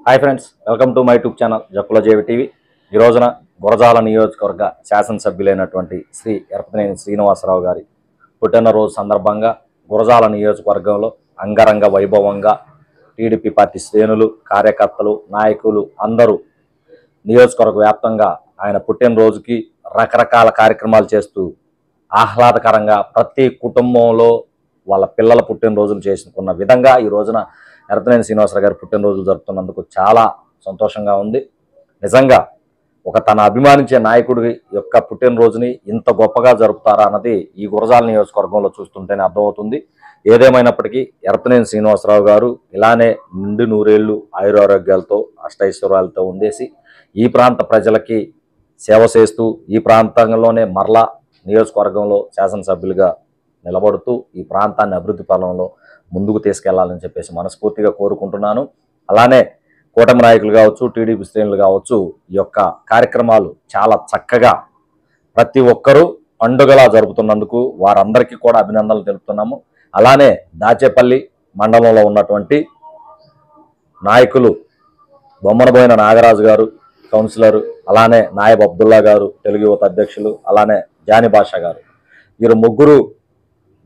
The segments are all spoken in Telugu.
Hi friends, welcome to my YouTube channel Jakkula JV TV. ఈ రోజున గురజాల నియోజకవర్గ శాసనసభ్యులైనటువంటి శ్రీ ఎరపతినేని శ్రీనివాసరావు గారి పుట్టినరోజు సందర్భంగా గురజాల నియోజకవర్గంలో అంగరంగ వైభవంగా టీడీపీ పార్టీ శ్రేణులు, కార్యకర్తలు, నాయకులు అందరూ నియోజకవర్గ వ్యాప్తంగా ఆయన పుట్టినరోజుకి రకరకాల కార్యక్రమాలు చేస్తూ ఆహ్లాదకరంగా ప్రతి కుటుంబంలో వాళ్ళ పిల్లల పుట్టినరోజులు చేసుకున్న విధంగా ఈ రోజున ఎరపతినేని శ్రీనివాసరావు గారి పుట్టినరోజులు జరుపుతున్నందుకు చాలా సంతోషంగా ఉంది. నిజంగా ఒక తన అభిమానించే నాయకుడి యొక్క పుట్టినరోజుని ఇంత గొప్పగా జరుపుతారా అన్నది ఈ గురజాల నియోజకవర్గంలో చూస్తుంటేనే అర్థమవుతుంది. ఏదేమైనప్పటికీ ఎరపతినేని శ్రీనివాసరావు గారు ఇలానే నిండు నూరేళ్లు ఆయురారోగ్యాలతో అష్టైశ్వర్యాలతో ఉండేసి ఈ ప్రాంత ప్రజలకి సేవ చేస్తూ ఈ ప్రాంతంలోనే మరలా నియోజకవర్గంలో శాసనసభ్యులుగా నిలబడుతూ ఈ ప్రాంతాన్ని అభివృద్ధి పరంలో ముందుకు తీసుకెళ్లాలని చెప్పేసి మనస్ఫూర్తిగా కోరుకుంటున్నాను. అలానే కూటమి నాయకులు కావచ్చు, టీడీపీ శ్రేణులు కావచ్చు, ఈ యొక్క కార్యక్రమాలు చాలా చక్కగా ప్రతి ఒక్కరూ పండుగలా జరుపుతున్నందుకు వారందరికీ కూడా అభినందనలు తెలుపుతున్నాము. అలానే దాచేపల్లి మండలంలో ఉన్నటువంటి నాయకులు బొమ్మనబోయిన నాగరాజు గారు కౌన్సిలరు, అలానే నాయబ్ అబ్దుల్లా గారు తెలుగు యువత అధ్యక్షులు, అలానే జాని భాషా గారు, వీరు ముగ్గురు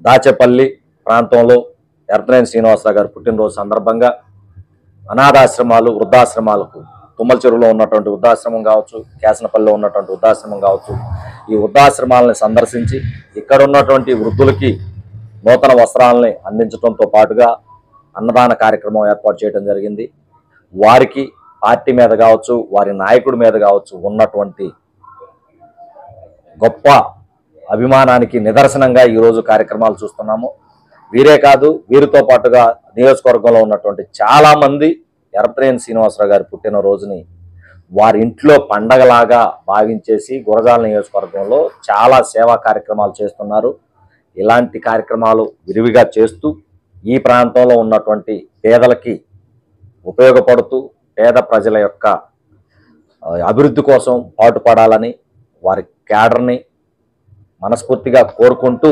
దాచేపల్లి ప్రాంతంలో ఎరపతినేని శ్రీనివాసరావు గారు పుట్టినరోజు సందర్భంగా అనాథాశ్రమాలు, వృద్ధాశ్రమాలకు తుమ్మల చెరువులో ఉన్నటువంటి వృద్ధాశ్రమం కావచ్చు, కేసనపల్లిలో ఉన్నటువంటి వృద్ధాశ్రమం కావచ్చు, ఈ వృద్ధాశ్రమాలని సందర్శించి ఇక్కడ ఉన్నటువంటి వృద్ధులకి నూతన వస్త్రాలని అందించడంతో పాటుగా అన్నదాన కార్యక్రమం ఏర్పాటు చేయడం జరిగింది. వారికి పార్టీ మీద కావచ్చు, వారి నాయకుడి మీద కావచ్చు ఉన్నటువంటి గొప్ప అభిమానానికి నిదర్శనంగా ఈరోజు కార్యక్రమాలు చూస్తున్నాము. వీరే కాదు, వీరితో పాటుగా నియోజకవర్గంలో ఉన్నటువంటి చాలామంది ఎరపతినేని శ్రీనివాసరావు గారి పుట్టినరోజుని వారి ఇంట్లో పండగలాగా భావించేసి గురజాల నియోజకవర్గంలో చాలా సేవా కార్యక్రమాలు చేస్తున్నారు. ఇలాంటి కార్యక్రమాలు విరివిగా చేస్తూ ఈ ప్రాంతంలో ఉన్నటువంటి పేదలకి ఉపయోగపడుతూ పేద ప్రజల యొక్క అభివృద్ధి కోసం పాటుపడాలని వారి క్యాడర్ని మనస్ఫూర్తిగా కోరుకుంటూ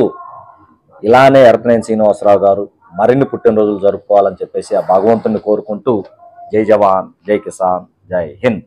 ఇలానే ఎరపతినేని శ్రీనివాసరావు గారు మరిన్ని పుట్టినరోజులు జరుపుకోవాలని చెప్పేసి ఆ భగవంతుని కోరుకుంటూ జై జవాన్, జై కిసాన్, జై హింద్.